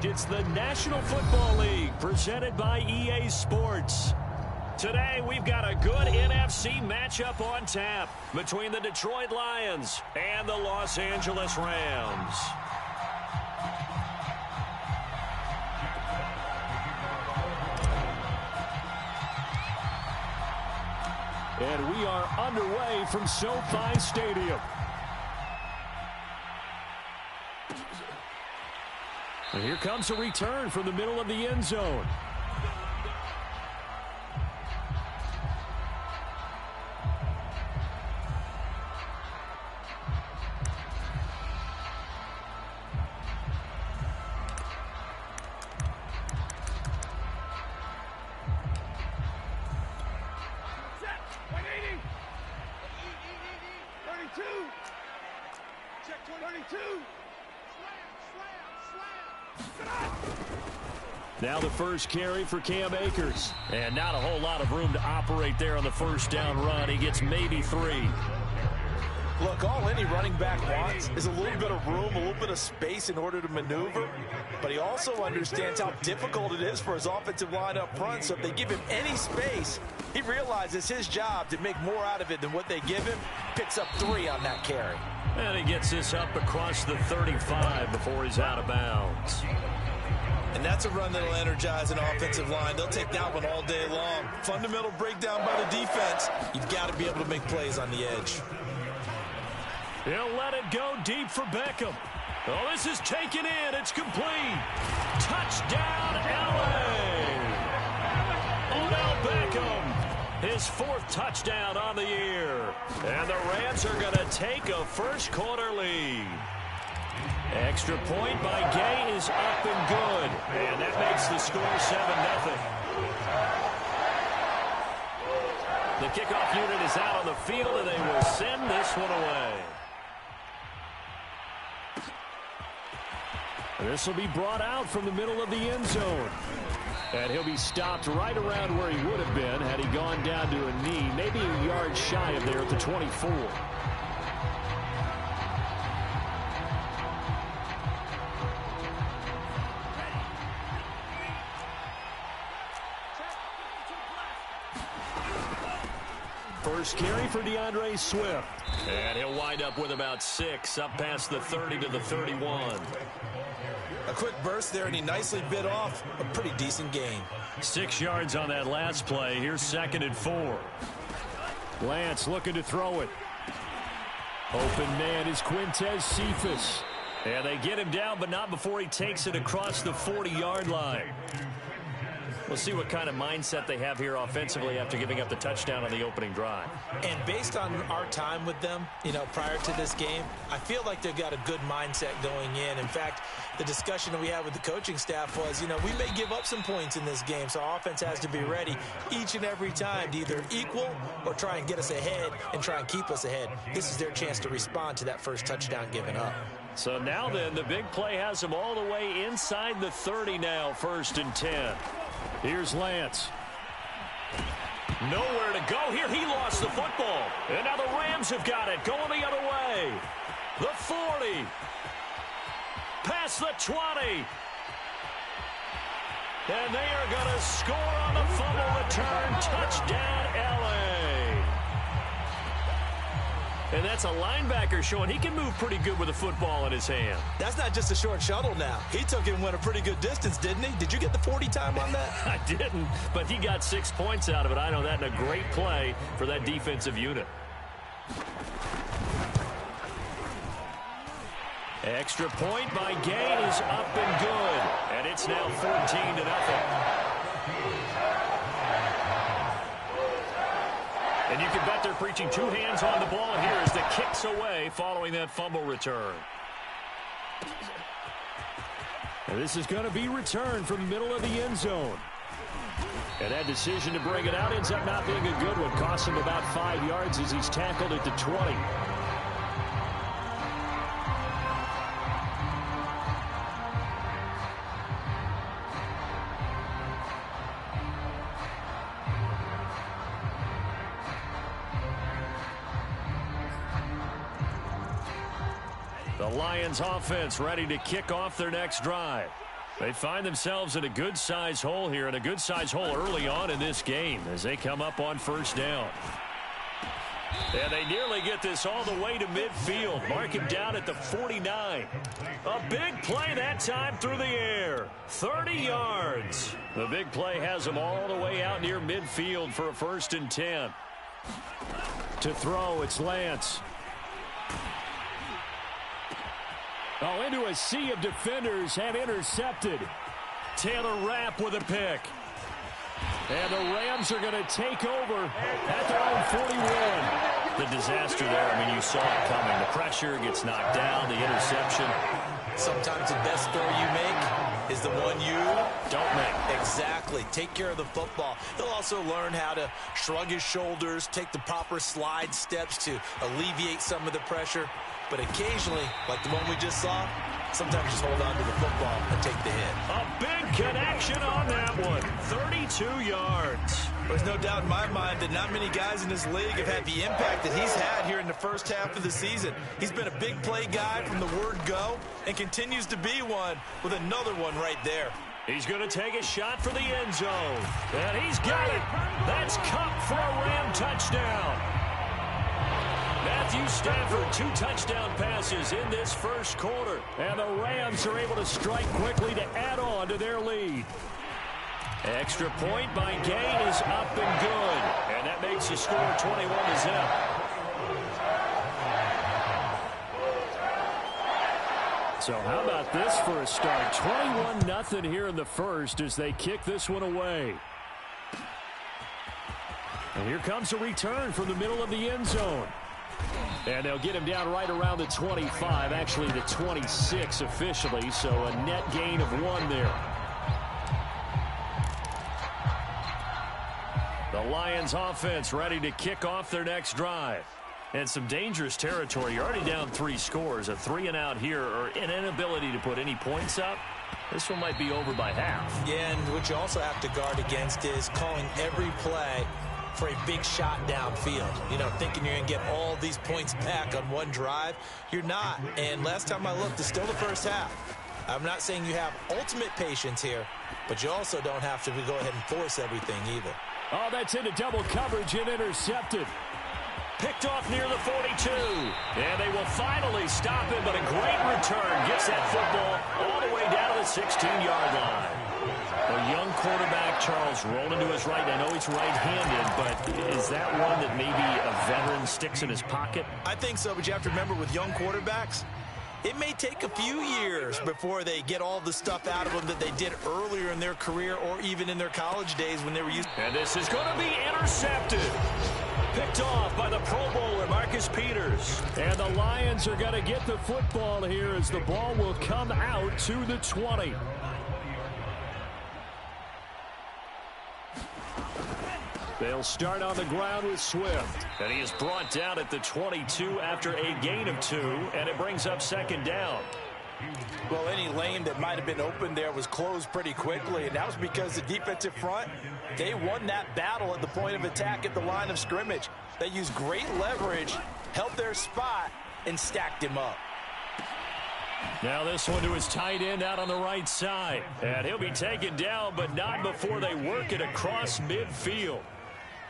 It's the National Football League presented by EA Sports. Today, we've got a good NFC matchup on tap between the Detroit Lions and the Los Angeles Rams. And we are underway from SoFi Stadium. And here comes a return from the middle of the end zone. Now the first carry for Cam Akers. And not a whole lot of room to operate there on the first down run. He gets maybe 3. Look, all any running back wants is a little bit of room, a little bit of space in order to maneuver. But he also understands how difficult it is for his offensive line up front. So if they give him any space, he realizes his job to make more out of it than what they give him. Picks up 3 on that carry. And he gets this up across the 35 before he's out of bounds. And that's a run that'll energize an offensive line. They'll take that one all day long. Fundamental breakdown by the defense. You've got to be able to make plays on the edge. He'll let it go deep for Beckham. Oh, this is taken in. It's complete. Touchdown, L.A. Odell Beckham. His 4th touchdown on the year. And the Rams are going to take a first quarter lead. Extra point by Gay is up and good. And that makes the score 7-0. The kickoff unit is out on the field, and they will send this one away. This will be brought out from the middle of the end zone. And he'll be stopped right around where he would have been had he gone down to a knee, maybe a yard shy of there at the 24. First carry for DeAndre Swift. And he'll wind up with about 6, up past the 30 to the 31. A quick burst there, and he nicely bit off a pretty decent gain. 6 yards on that last play. Here's 2nd and 4. Lance looking to throw it. Open man is Quintez Cephas. And they get him down, but not before he takes it across the 40-yard line. We'll see what kind of mindset they have here offensively after giving up the touchdown on the opening drive. And based on our time with them, prior to this game, I feel like they've got a good mindset going in. In fact, the discussion that we had with the coaching staff was, we may give up some points in this game, so our offense has to be ready each and every time to either equal or try and get us ahead and try and keep us ahead. This is their chance to respond to that first touchdown given up. So now then, the big play has them all the way inside the 30 now, 1st and 10. Here's Lance. Nowhere to go here. He lost the football. And now the Rams have got it. Going the other way. The 40. Past the 20. And they are going to score on the fumble return. Touchdown, L.A. And that's a linebacker showing he can move pretty good with a football in his hand. That's not just a short shuttle now. He took it and went a pretty good distance, didn't he? Did you get the 40 time on that? I didn't, but he got 6 points out of it. I know that in a great play for that defensive unit. Extra point by Gay is up and good. And it's now 14-0. And you can bet they're preaching 2 hands on the ball here as the kick's away following that fumble return. And this is going to be returned from the middle of the end zone. And that decision to bring it out ends up not being a good one. Costs him about 5 yards as he's tackled at the 20. The Lions offense ready to kick off their next drive. They find themselves in a good-size hole here, and a good-size hole early on in this game as they come up on first down. And they nearly get this all the way to midfield. Mark him down at the 49. A big play that time through the air. 30 yards. The big play has them all the way out near midfield for a 1st and 10. To throw, it's Lance. Oh, into a sea of defenders and intercepted. Taylor Rapp with a pick. And the Rams are going to take over at their own 41. The disaster there, I mean, you saw it coming. The pressure gets knocked down, the interception. Sometimes the best throw you make is the one you don't make. Exactly. Take care of the football. He'll also learn how to shrug his shoulders, take the proper slide steps to alleviate some of the pressure. But occasionally, like the one we just saw, sometimes just hold on to the football and take the hit. A big connection on that one. 32 yards. There's no doubt in my mind that not many guys in this league have had the impact that he's had here in the first half of the season. He's been a big play guy from the word go and continues to be one with another one right there. He's going to take a shot for the end zone. And he's got it. That's Cup for a Ram touchdown. Matthew Stafford, 2 touchdown passes in this first quarter. And the Rams are able to strike quickly to add on to their lead. Extra point by Gain is up and good. And that makes the score 21-0. So how about this for a start? 21-0 here in the first as they kick this one away. And here comes a return from the middle of the end zone. And they'll get him down right around the 25, actually the 26 officially, so a net gain of 1 there. The Lions offense ready to kick off their next drive. And some dangerous territory. You're already down 3 scores, a 3-and-out here, or an inability to put any points up. This one might be over by half. Yeah, and what you also have to guard against is calling every play for a big shot downfield. You know, thinking you're going to get all these points back on one drive. You're not. And last time I looked, it's still the first half. I'm not saying you have ultimate patience here, but you also don't have to go ahead and force everything either. Oh, that's into double coverage and intercepted. Picked off near the 42. And they will finally stop him, but a great return. Gets that football all the way down to the 16-yard line. A young quarterback, Charles, rolling to his right. I know he's right-handed, but is that one that maybe a veteran sticks in his pocket? I think so, but you have to remember with young quarterbacks, it may take a few years before they get all the stuff out of them that they did earlier in their career or even in their college days when they were used. And this is going to be intercepted. Picked off by the Pro Bowler, Marcus Peters. And the Lions are going to get the football here as the ball will come out to the 20. They'll start on the ground with Swift. And he is brought down at the 22 after a gain of 2, and it brings up 2nd down. Well, any lane that might have been open there was closed pretty quickly, and that was because the defensive front, they won that battle at the point of attack at the line of scrimmage. They used great leverage, held their spot, and stacked him up. Now this one to his tight end out on the right side. And he'll be taken down, but not before they work it across midfield.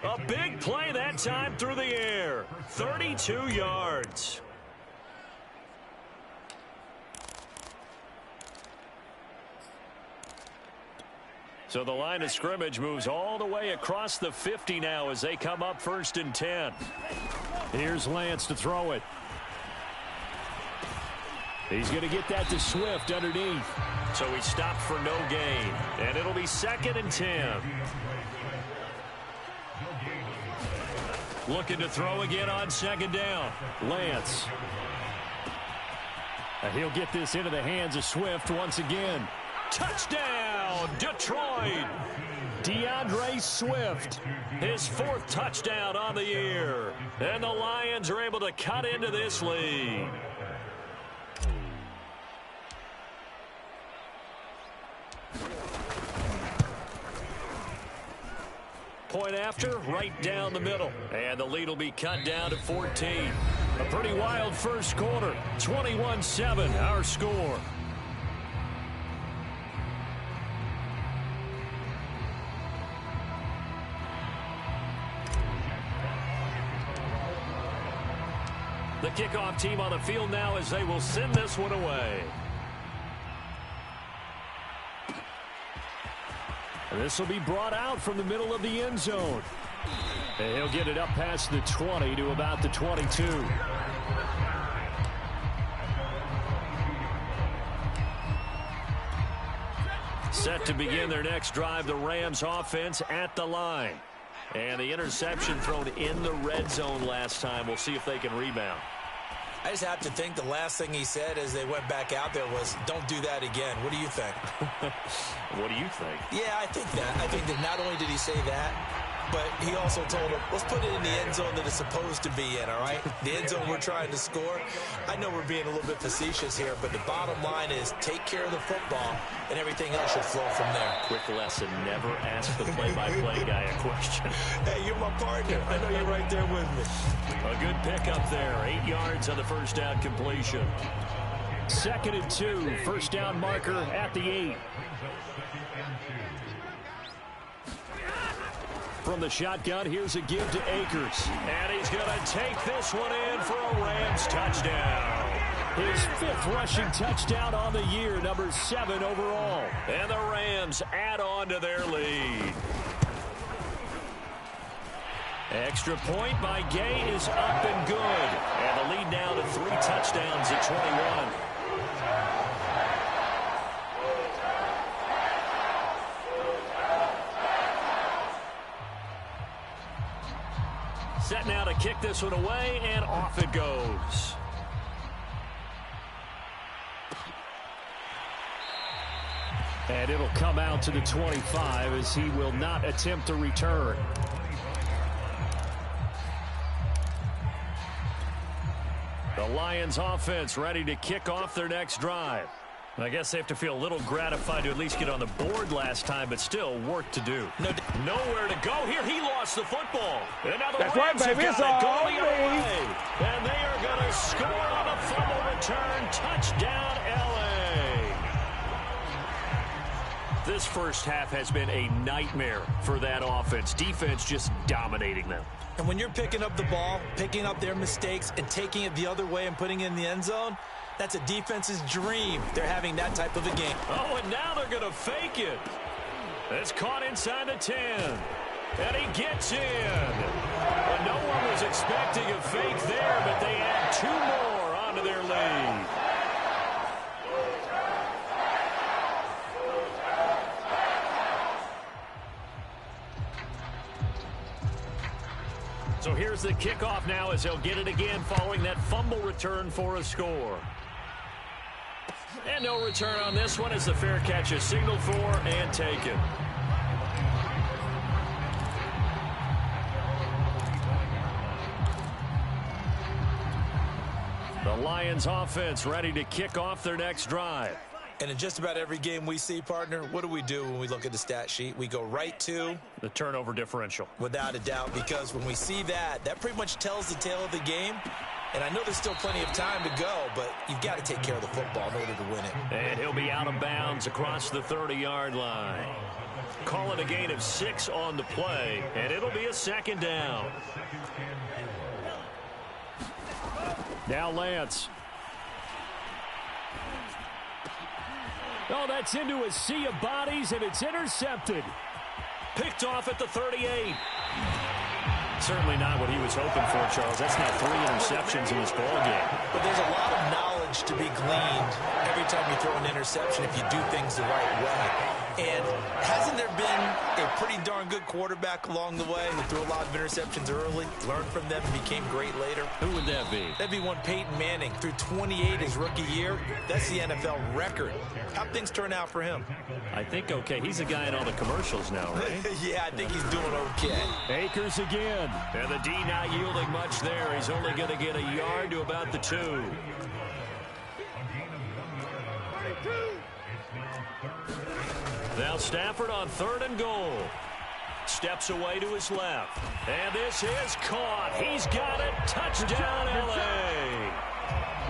A big play that time through the air. 32 yards. So the line of scrimmage moves all the way across the 50 now as they come up 1st and 10. Here's Lance to throw it. He's going to get that to Swift underneath. So he stopped for no gain. And it'll be 2nd and 10. Looking to throw again on 2nd down. Lance. And he'll get this into the hands of Swift once again. Touchdown, Detroit. DeAndre Swift, his 4th touchdown on the year. And the Lions are able to cut into this lead. Point after, right down the middle. And the lead will be cut down to 14. A pretty wild first quarter. 21-7, our score. The kickoff team on the field now as they will send this one away. And this will be brought out from the middle of the end zone. And he'll get it up past the 20 to about the 22. Set to begin their next drive, the Rams offense at the line. And the interception thrown in the red zone last time. We'll see if they can rebound. I just have to think the last thing he said as they went back out there was, don't do that again. What do you think? What do you think? Yeah, I think that. I think that not only did he say that, but he also told him, let's put it in the end zone that it's supposed to be in, all right? The end zone we're trying to score. I know we're being a little bit facetious here, but the bottom line is take care of the football, and everything else should flow from there. Quick lesson, never ask the play-by-play guy a question. Hey, you're my partner. I know you're right there with me. A good pickup there. 8 yards on the first down completion. 2nd and 2. First down marker at the 8. From the shotgun, here's a give to Akers. And he's going to take this one in for a Rams touchdown. His 5th rushing touchdown on the year, number 7 overall. And the Rams add on to their lead. Extra point by Gay is up and good. And the lead now to 3 touchdowns at 21. Set now to kick this one away, and off it goes. And it'll come out to the 25 as he will not attempt to return. The Lions offense ready to kick off their next drive. I guess they have to feel a little gratified to at least get on the board last time, but still work to do. Nowhere to go here. He lost the football. And now the Rams have got it going away. And they are going to score on a fumble return. Touchdown, L.A. This first half has been a nightmare for that offense. Defense just dominating them. And when you're picking up the ball, picking up their mistakes, and taking it the other way and putting it in the end zone, that's a defense's dream. They're having that type of a game. Oh, and now they're going to fake it. It's caught inside the 10. And he gets in. Well, no one was expecting a fake there, but they add 2 more onto their lead. So here's the kickoff now as they'll get it again following that fumble return for a score. And no return on this one as the fair catch is signaled for and taken. The Lions offense ready to kick off their next drive. And in just about every game we see, partner, what do we do when we look at the stat sheet? We go right to the turnover differential. Without a doubt, because when we see that, that pretty much tells the tale of the game. And I know there's still plenty of time to go, but you've got to take care of the football in order to win it. And he'll be out of bounds across the 30-yard line. Call it a gain of 6 on the play, and it'll be a 2nd down. Now Lance. Oh, that's into a sea of bodies, and it's intercepted. Picked off at the 38. Certainly not what he was hoping for, Charles. That's now 3 interceptions in this ballgame. But there's a lot of knowledge to be gleaned every time you throw an interception if you do things the right way. And hasn't there been a pretty darn good quarterback along the way who threw a lot of interceptions early, learned from them, and became great later? Who would that be? That'd be one Peyton Manning. Threw 28 his rookie year. That's the NFL record. How'd things turn out for him? I think okay. He's a guy in all the commercials now, right? Yeah, I think he's doing okay. Akers again. And the D not yielding much there. He's only going to get a yard to about the 2. Now Stafford on 3rd and goal. Steps away to his left. And this is caught. He's got it. Touchdown, L.A.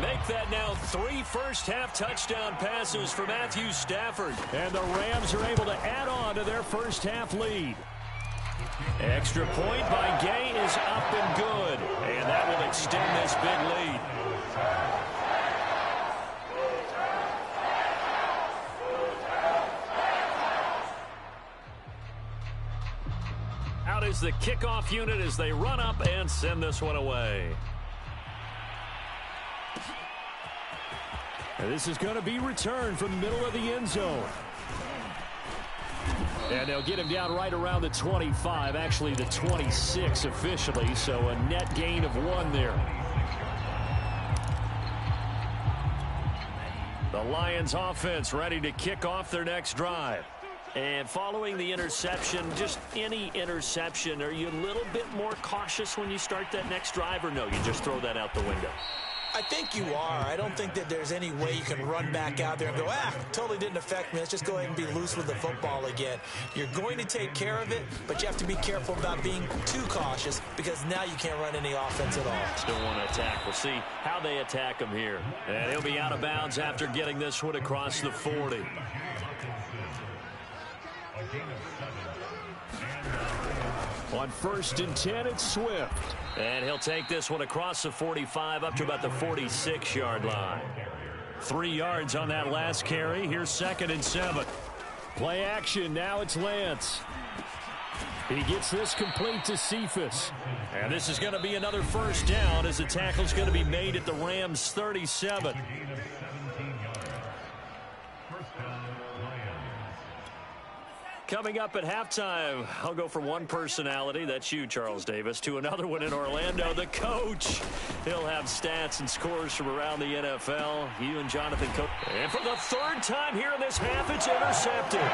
Make that now 3 first-half touchdown passes for Matthew Stafford. And the Rams are able to add on to their first-half lead. Extra point by Gay is up and good. And that will extend this big lead. Out is the kickoff unit as they run up and send this one away. And this is going to be returned from the middle of the end zone. And they'll get him down right around the 25, actually the 26 officially, so a net gain of 1 there. The Lions offense ready to kick off their next drive. And following the interception, just any interception, are you a little bit more cautious when you start that next drive, or no, you just throw that out the window? I think you are. I don't think that there's any way you can run back out there and go, totally didn't affect me. Let's just go ahead and be loose with the football again. You're going to take care of it, but you have to be careful about being too cautious because now you can't run any offense at all. Still want to attack. We'll see how they attack him here. And he'll be out of bounds after getting this one across the 40. On 1st and 10, it's Swift. And he'll take this one across the 45 up to about the 46-yard line. 3 yards on that last carry. Here's 2nd and 7. Play action. Now it's Lance. He gets this complete to Cephas. And this is going to be another first down as the tackle's going to be made at the Rams' 37. Coming up at halftime, I'll go from one personality, that's you, Charles Davis, to another one in Orlando, the coach. He'll have stats and scores from around the NFL. You and Jonathan Coach. And for the 3rd time here in this half, it's intercepted.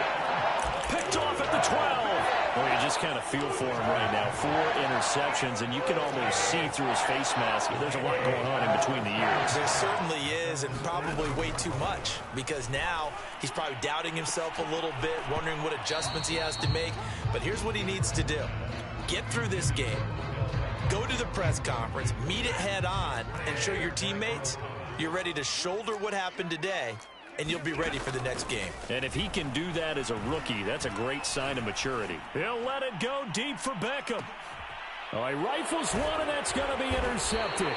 Picked off at the 12. Well, you just kind of feel for him right now. 4 interceptions, and you can almost see through his face mask. There's a lot going on in between the ears. There certainly is, and probably way too much, because now he's probably doubting himself a little bit, wondering what adjustments he has to make. But here's what he needs to do. Get through this game. Go to the press conference, meet it head on, and show your teammates you're ready to shoulder what happened today, and you'll be ready for the next game. And if he can do that as a rookie, that's a great sign of maturity. He'll let it go deep for Beckham. Oh, he rifles one, and that's going to be intercepted.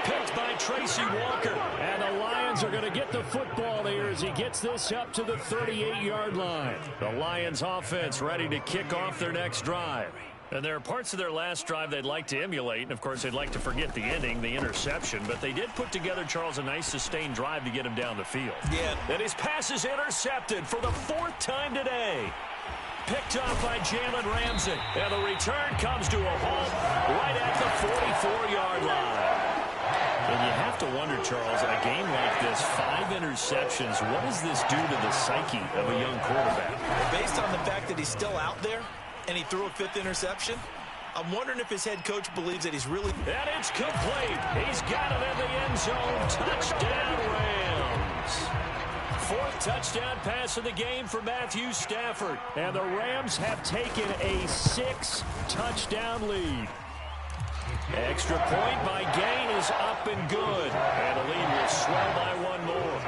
Picked by Tracy Walker. And the Lions are going to get the football here as he gets this up to the 38-yard line. The Lions offense ready to kick off their next drive. And there are parts of their last drive they'd like to emulate. And, of course, they'd like to forget the ending, the interception. But they did put together, Charles, a nice sustained drive to get him down the field. Yeah. And his pass is intercepted for the 4th time today. Picked off by Jalen Ramsey. And the return comes to a halt right at the 44-yard line. And you have to wonder, Charles, in a game like this, 5 interceptions, what does this do to the psyche of a young quarterback? Based on the fact that he's still out there, and he threw a 5th interception, I'm wondering if his head coach believes that he's really... And it's complete. He's got it in the end zone. Touchdown, Rams. 4th touchdown pass of the game for Matthew Stafford. And the Rams have taken a 6-touchdown lead. Extra point by Gain is up and good. And the lead will swell by 1 more.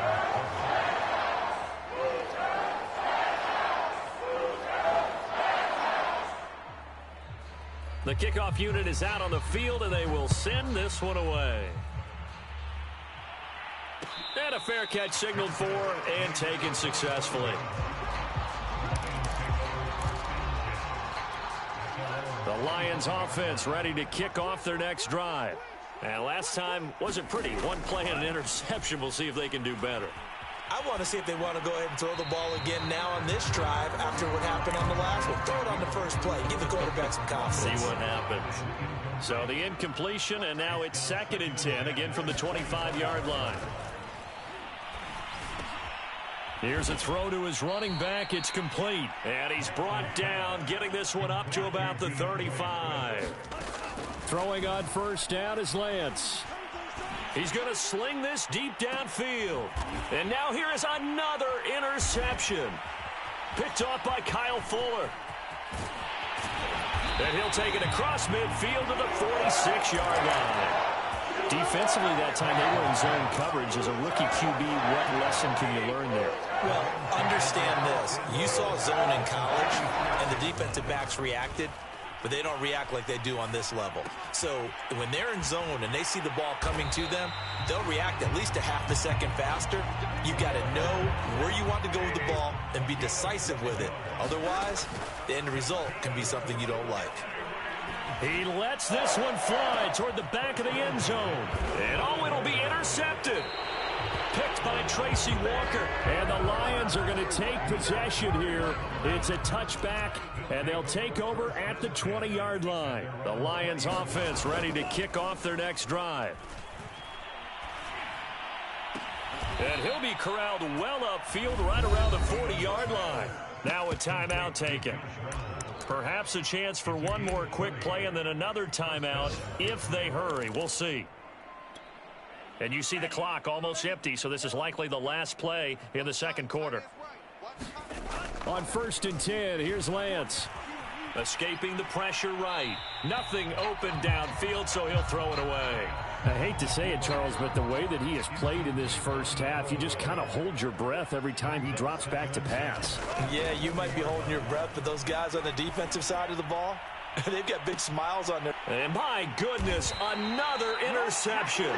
The kickoff unit is out on the field, and they will send this one away. And a fair catch signaled for and taken successfully. The Lions offense ready to kick off their next drive. And last time wasn't pretty. 1 play and an interception. We'll see if they can do better. I want to see if they want to go ahead and throw the ball again now on this drive after what happened on the last one. Throw it on the first play. Give the quarterback some confidence. See what happens. So the incompletion, and now it's 2nd and 10, again from the 25-yard line. Here's a throw to his running back. It's complete. And he's brought down, getting this one up to about the 35. Throwing on 1st down is Lance. He's going to sling this deep downfield. And now here is another interception. Picked off by Kyle Fuller. And he'll take it across midfield to the 46-yard line. Defensively that time, they were in zone coverage. As a rookie QB, what lesson can you learn there? Well, understand this. You saw zone in college, and the defensive backs reacted, but they don't react like they do on this level. So when they're in zone and they see the ball coming to them, they'll react at least a half a second faster. You've got to know where you want to go with the ball and be decisive with it. Otherwise, the end result can be something you don't like. He lets this one fly toward the back of the end zone. And it'll be intercepted. Picked by Tracy Walker. And the Lions are going to take possession here. It's a touchback, and they'll take over at the 20-yard line. The Lions offense ready to kick off their next drive. And he'll be corralled well upfield right around the 40-yard line. Now a timeout taken. Perhaps a chance for one more quick play and then another timeout if they hurry. We'll see. And you see the clock almost empty, so this is likely the last play in the second quarter. On 1st and 10, here's Lance. Escaping the pressure right. Nothing open downfield, so he'll throw it away. I hate to say it, Charles, but the way that he has played in this first half, you just kind of hold your breath every time he drops back to pass. Yeah, you might be holding your breath, but those guys on the defensive side of the ball, they've got big smiles on their... And my goodness, another interception.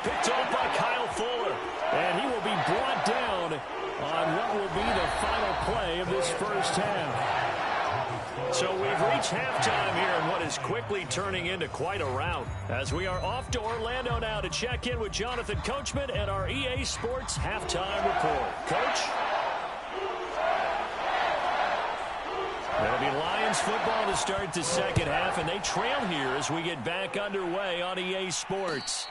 Picked off by Kyle Fuller. And he will be brought down on what will be the final play of this first half. So we've reached halftime here in what is quickly turning into quite a rout. As we are off to Orlando now to check in with Jonathan Coachman and our EA Sports Halftime Report. Coach? It'll be Lions football to start the second half, and they trail here as we get back underway on EA Sports.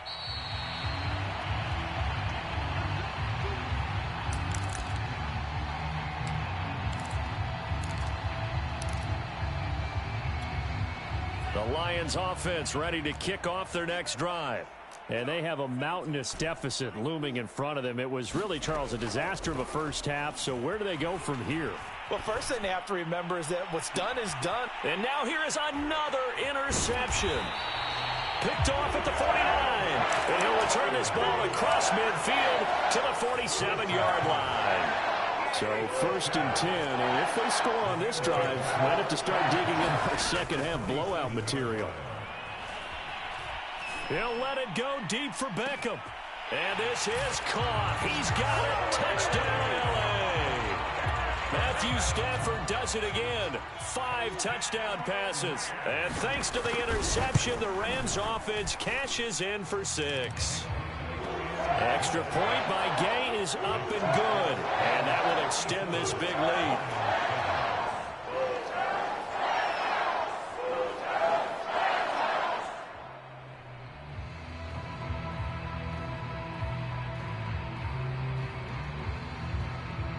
The Lions offense ready to kick off their next drive. And they have a mountainous deficit looming in front of them. It was really, Charles, a disaster of a first half. So where do they go from here? Well, first thing they have to remember is that what's done is done. And now here is another interception. Picked off at the 49. And he'll return this ball across midfield to the 47-yard line. So 1st and 10, and if they score on this drive, might have to start digging in the second half blowout material. He'll let it go deep for Beckham. And this is caught. He's got it. Touchdown, L.A. Matthew Stafford does it again. 5 touchdown passes. And thanks to the interception, the Rams offense cashes in for 6. Extra point by Gay is up and good. And that will extend this big lead.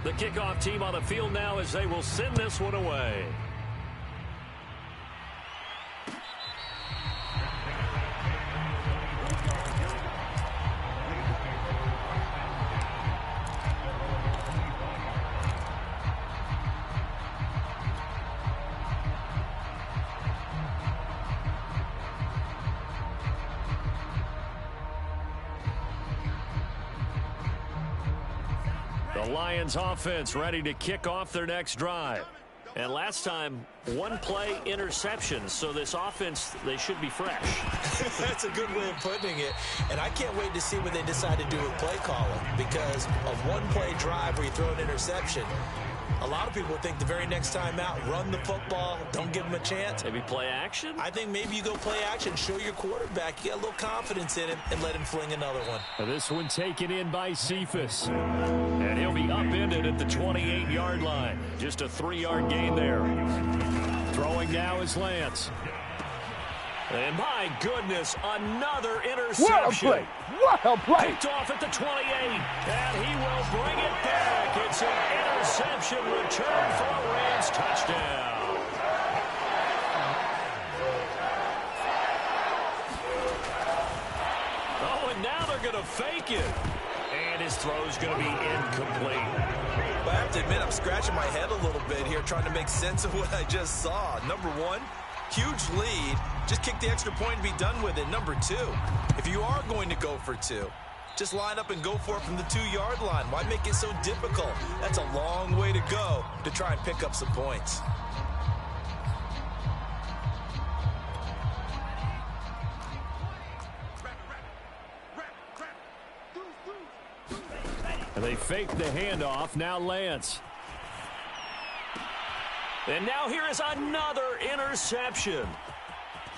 The kickoff team on the field now as they will send this one away. The Lions offense ready to kick off their next drive. And last time, 1 play interceptions. So this offense, they should be fresh. That's a good way of putting it. And I can't wait to see what they decide to do with play calling. Because a 1-play drive where you throw an interception, a lot of people think the very next time out, run the football, don't give them a chance. Maybe play action? I think maybe you go play action, show your quarterback, you got a little confidence in him, and let him fling another one. This one taken in by Cephas. And he'll be upended at the 28-yard line. Just a 3-yard gain there. Throwing now is Lance. And my goodness, another interception. What a play! What a play! Picked off at the 28, and he will bring it back. It's an interception return for a Rams touchdown. Oh, and now they're going to fake it. And his throw's going to be incomplete. But I have to admit, I'm scratching my head a little bit here trying to make sense of what I just saw. Number one, Huge lead. Just kick the extra point and be done with it. Number 2, if you are going to go for 2, just line up and go for it from the 2-yard line. Why make it so difficult? That's a long way to go to try and pick up some points. And they fake the handoff. Now Lance. And now here is another interception.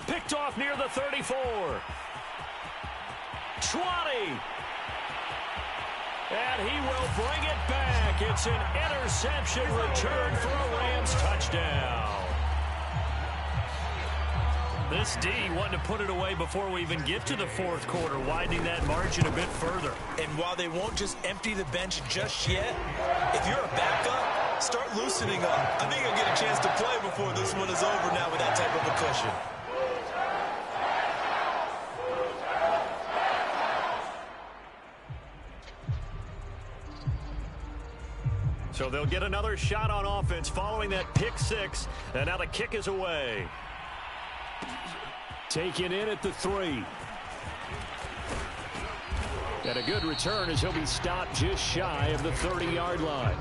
Picked off near the 34. 20. And he will bring it back. It's an interception return for a Rams touchdown. This D wanting to put it away before we even get to the fourth quarter, widening that margin a bit further. And while they won't just empty the bench just yet, if you're a backup, start loosening up. I think you'll get a chance to play before this one is over now with that type of a cushion. So they'll get another shot on offense following that pick 6, and now the kick is away. Taken in at the 3. And a good return as he'll be stopped just shy of the 30-yard line.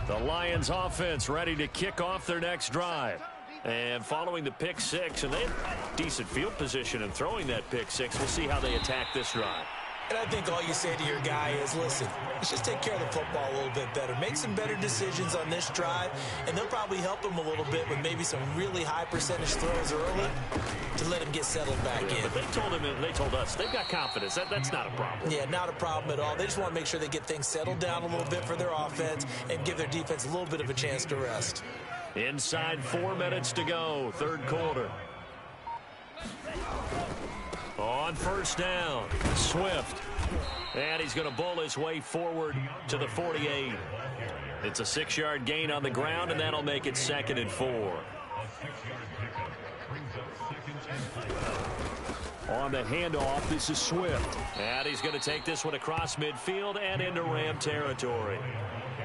The Lions offense ready to kick off their next drive. And following the pick 6, and they have decent field position in throwing that pick 6. We'll see how they attack this drive. And I think all you say to your guy is, listen, let's just take care of the football a little bit better. Make some better decisions on this drive, and they'll probably help him a little bit with maybe some really high percentage throws early to let him get settled back in. But they told us they've got confidence. That's not a problem. Yeah, not a problem at all. They just want to make sure they get things settled down a little bit for their offense and give their defense a little bit of a chance to rest. Inside 4 minutes to go, third quarter. On first down, Swift. And he's going to bowl his way forward to the 48. It's a 6-yard gain on the ground, and that'll make it 2nd and 4. On the handoff, this is Swift. And he's going to take this one across midfield and into Ram territory.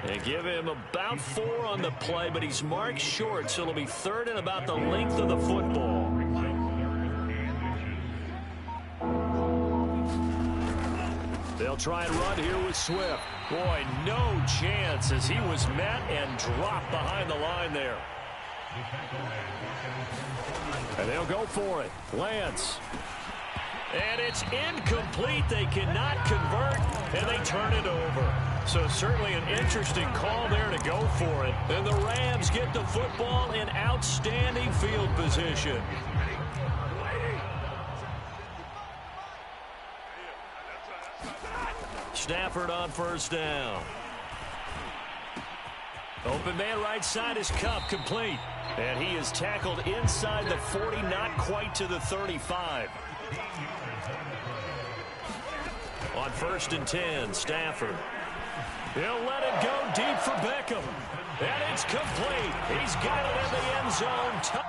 And give him about 4 on the play, but he's marked short, so it'll be 3rd and about the length of the football. They'll try and run here with Swift. Boy, no chance as he was met and dropped behind the line there. And they'll go for it. Lance. And it's incomplete. They cannot convert, and they turn it over. So certainly an interesting call there to go for it. And the Rams get the football in outstanding field position. Stafford on first down. Open man right side is Cup, complete. And he is tackled inside the 40, not quite to the 35. On 1st and 10, Stafford. He'll let it go deep for Beckham. And it's complete. He's got it in the end zone.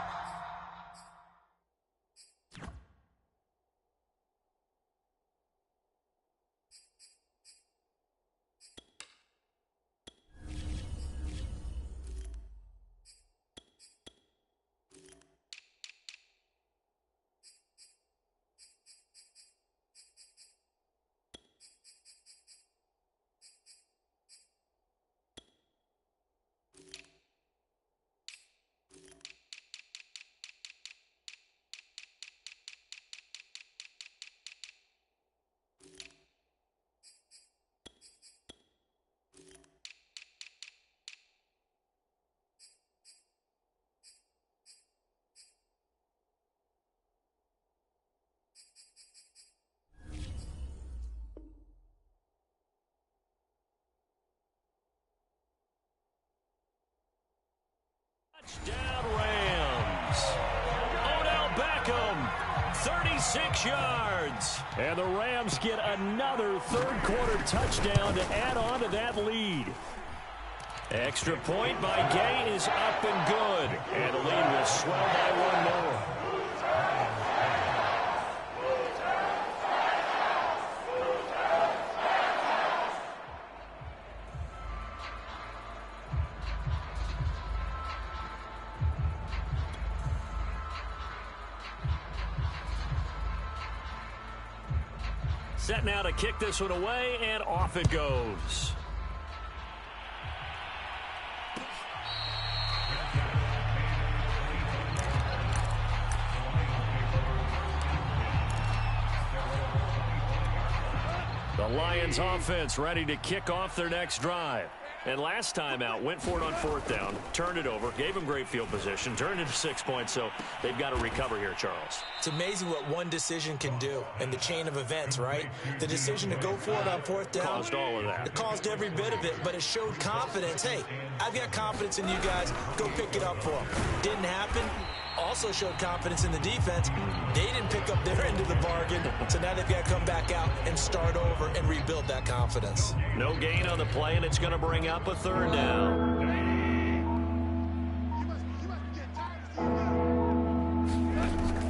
Touchdown Rams. Odell Beckham, 36 yards. And the Rams get another third quarter touchdown to add on to that lead. Extra point by Gay is up and good. And the lead will swell by 1 more. Set now to kick this one away, and off it goes. The Lions offense ready to kick off their next drive. And last time out, went for it on fourth down, turned it over, gave them great field position, turned it to 6 points, so they've got to recover here, Charles. It's amazing what one decision can do in the chain of events, right? The decision to go for it on fourth down. Caused all of that. It caused every bit of it, but it showed confidence. Hey, I've got confidence in you guys. Go pick it up for them. Didn't happen. Also showed confidence in the defense. They didn't pick up their end of the bargain, so now they've got to come back out and start over and rebuild that confidence. No gain on the play, and it's going to bring up a third down.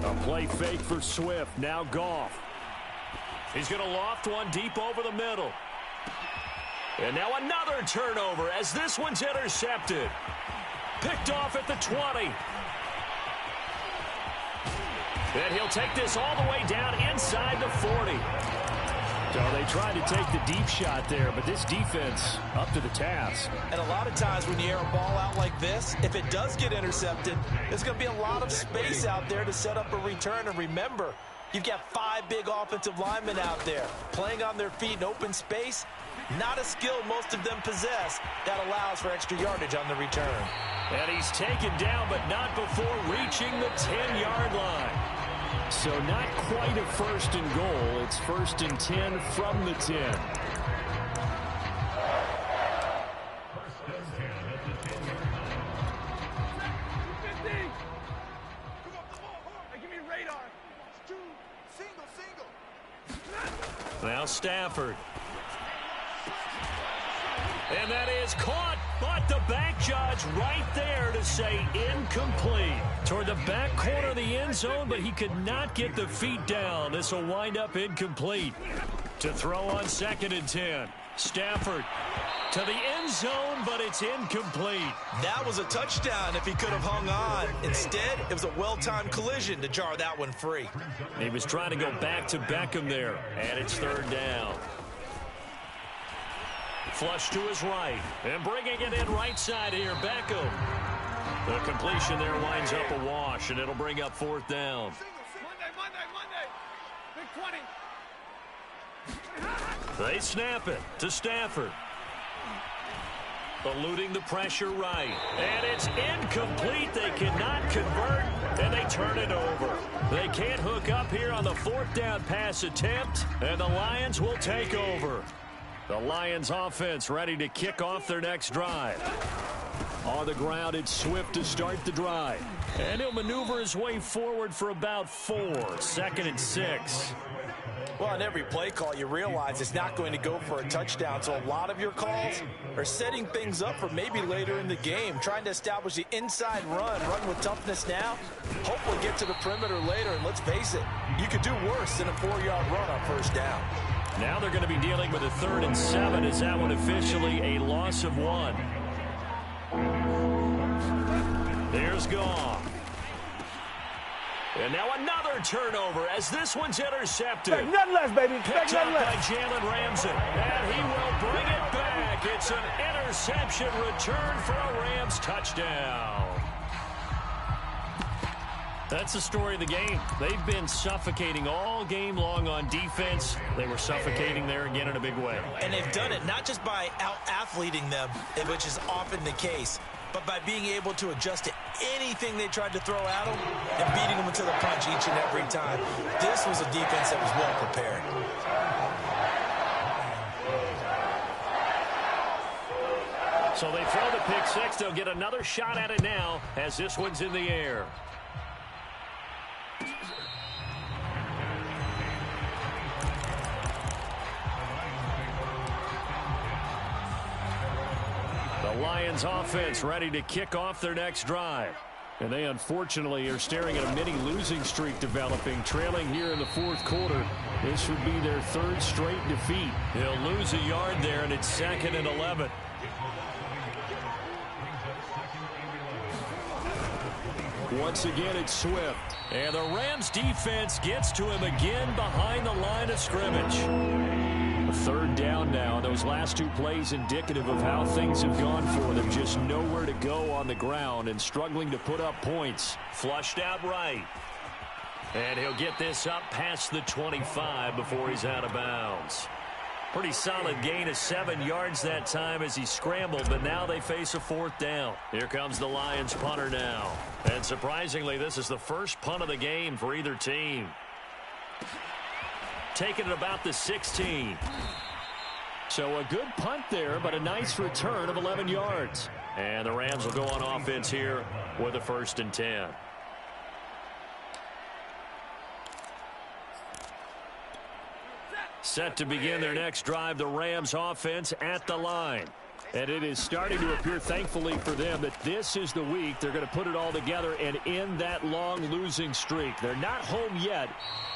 A play fake for Swift. Now Goff. He's going to loft one deep over the middle. And now another turnover as this one's intercepted. Picked off at the 20. And he'll take this all the way down inside the 40. So they tried to take the deep shot there, but this defense up to the task. And a lot of times when you air a ball out like this, if it does get intercepted, there's going to be a lot of space out there to set up a return. And remember, you've got 5 big offensive linemen out there playing on their feet in open space. Not a skill most of them possess that allows for extra yardage on the return. And he's taken down, but not before reaching the 10-yard line. So not quite a first and goal. It's 1st and 10 from the 10. Now Stafford. And that is caught, but the back judge right there to say incomplete. Toward the back corner of the end zone, but he could not get the feet down. This will wind up incomplete. To throw on 2nd and 10. Stafford to the end zone, but it's incomplete. That was a touchdown if he could have hung on. Instead, it was a well-timed collision to jar that one free. He was trying to go back to Beckham there, and it's 3rd down. Flush to his right, and bringing it in right side here, Beckham. The completion there winds up a wash, and it'll bring up 4th down. Monday. Big 20. They snap it to Stafford. Eluding the pressure right, and it's incomplete. They cannot convert, and they turn it over. They can't hook up here on the 4th down pass attempt, and the Lions will take over. The Lions offense ready to kick off their next drive. On the ground, it's Swift to start the drive. And he'll maneuver his way forward for about 4. 2nd and 6. Well, on every play call, you realize it's not going to go for a touchdown. So a lot of your calls are setting things up for maybe later in the game, trying to establish the inside run with toughness now, hopefully get to the perimeter later. And let's face it, you could do worse than a 4-yard run on 1st down. Now they're going to be dealing with a 3rd and 7. Is that one officially a loss of 1? There's Goff. And now another turnover as this one's intercepted. Expect nothing less, baby. Expect Picked up nothing by less. Jalen Ramsey. And he will bring it back. It's an interception return for a Rams touchdown. That's the story of the game. They've been suffocating all game long on defense. They were suffocating there again in a big way. And they've done it not just by out-athleting them, which is often the case, but by being able to adjust to anything they tried to throw at them and beating them into the punch each and every time. This was a defense that was well prepared. So they throw the pick 6. They'll get another shot at it now as this one's in the air. The Lions offense ready to kick off their next drive. And they unfortunately are staring at a mini losing streak developing, trailing here in the 4th quarter. This would be their 3rd straight defeat. They'll lose a yard there, and it's 2nd and 11. Once again, it's Swift. And the Rams defense gets to him again behind the line of scrimmage. Third down now. Those last two plays indicative of how things have gone for them. Just nowhere to go on the ground and struggling to put up points. Flushed out right. And he'll get this up past the 25 before he's out of bounds. Pretty solid gain of 7 yards that time as he scrambled, but now they face a fourth down. Here comes the Lions punter now. And surprisingly, this is the first punt of the game for either team. Taking it about the 16. So a good punt there, but a nice return of 11 yards. And the Rams will go on offense here with a 1st and 10. Set to begin their next drive, the Rams offense at the line. And it is starting to appear, thankfully for them, that this is the week they're going to put it all together and end that long losing streak. They're not home yet,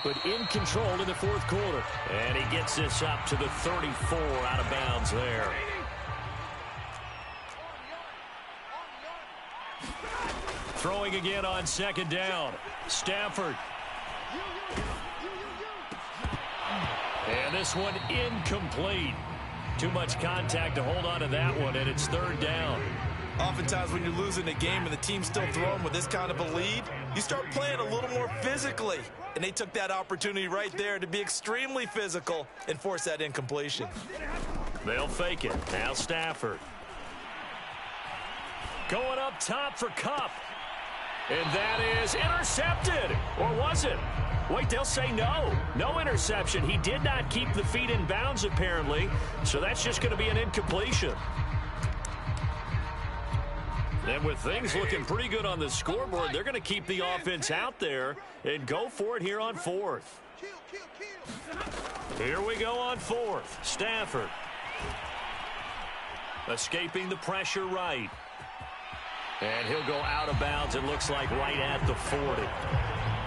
but in control in the fourth quarter. And he gets this up to the 34 out of bounds there. Throwing again on 2nd down. Stafford. And this one incomplete. Too much contact to hold on to that one, and it's 3rd down. Oftentimes when you're losing a game and the team's still throwing with this kind of a lead, you start playing a little more physically. And they took that opportunity right there to be extremely physical and force that incompletion. They'll fake it. Now Stafford. Going up top for Kupp. And that is intercepted. Or was it? Wait, they'll say no. No interception. He did not keep the feet in bounds, apparently. So that's just going to be an incompletion. And with things looking pretty good on the scoreboard, they're going to keep the offense out there and go for it here on 4th. Here we go on 4th. Stafford. Escaping the pressure right. And he'll go out of bounds, it looks like, right at the 40.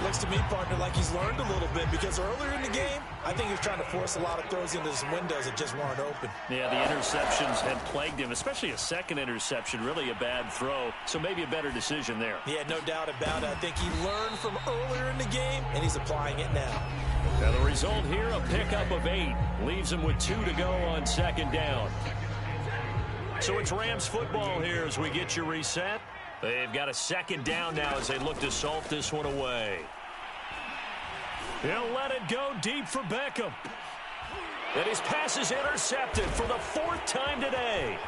Looks to me, partner, like he's learned a little bit, because earlier in the game, I think he was trying to force a lot of throws into his windows that just weren't open. Yeah, the interceptions had plagued him, especially a second interception, really a bad throw. So maybe a better decision there. Yeah, no doubt about it. I think he learned from earlier in the game, and he's applying it now. Now the result here, a pickup of 8. Leaves him with 2 to go on 2nd down. So it's Rams football here as we get you reset. They've got a 2nd down now as they look to salt this one away. He'll let it go deep for Beckham. And his pass is intercepted for the 4th time today.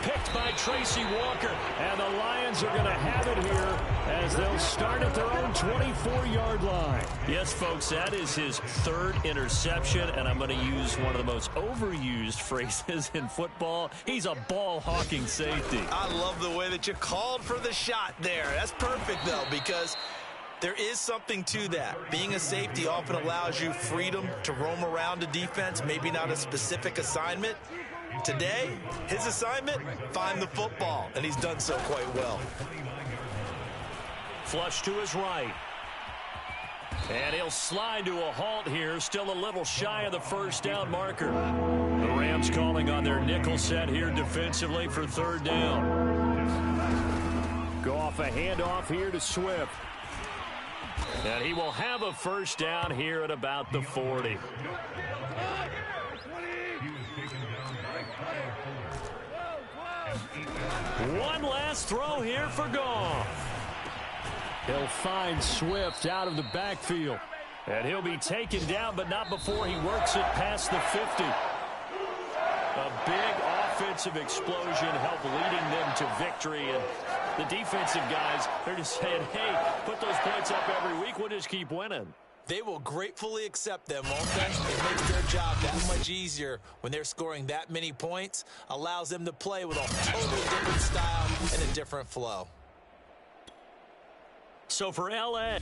Picked by Tracy Walker. And the Lions are going to have it here as they'll start at their own 24-yard line. Yes, folks, that is his 3rd interception, and I'm going to use one of the most overused phrases in football. He's a ball-hawking safety. I love the way that you called for the shot there. That's perfect, though, because there is something to that. Being a safety often allows you freedom to roam around a defense, maybe not a specific assignment. Today, his assignment, find the football, and he's done so quite well. Flush to his right. And he'll slide to a halt here, still a little shy of the 1st down marker. The Rams calling on their nickel set here defensively for 3rd down. Go off a handoff here to Swift. And he will have a 1st down here at about the 40. One last throw here for Goff. He'll find Swift out of the backfield. And he'll be taken down, but not before he works it past the 50. A big offensive explosion helped leading them to victory. And the defensive guys, they're just saying, hey, put those points up every week. We'll just keep winning. They will gratefully accept them, won't they? It makes their job that much easier when they're scoring that many points. Allows them to play with a totally different style and a different flow. So for LA...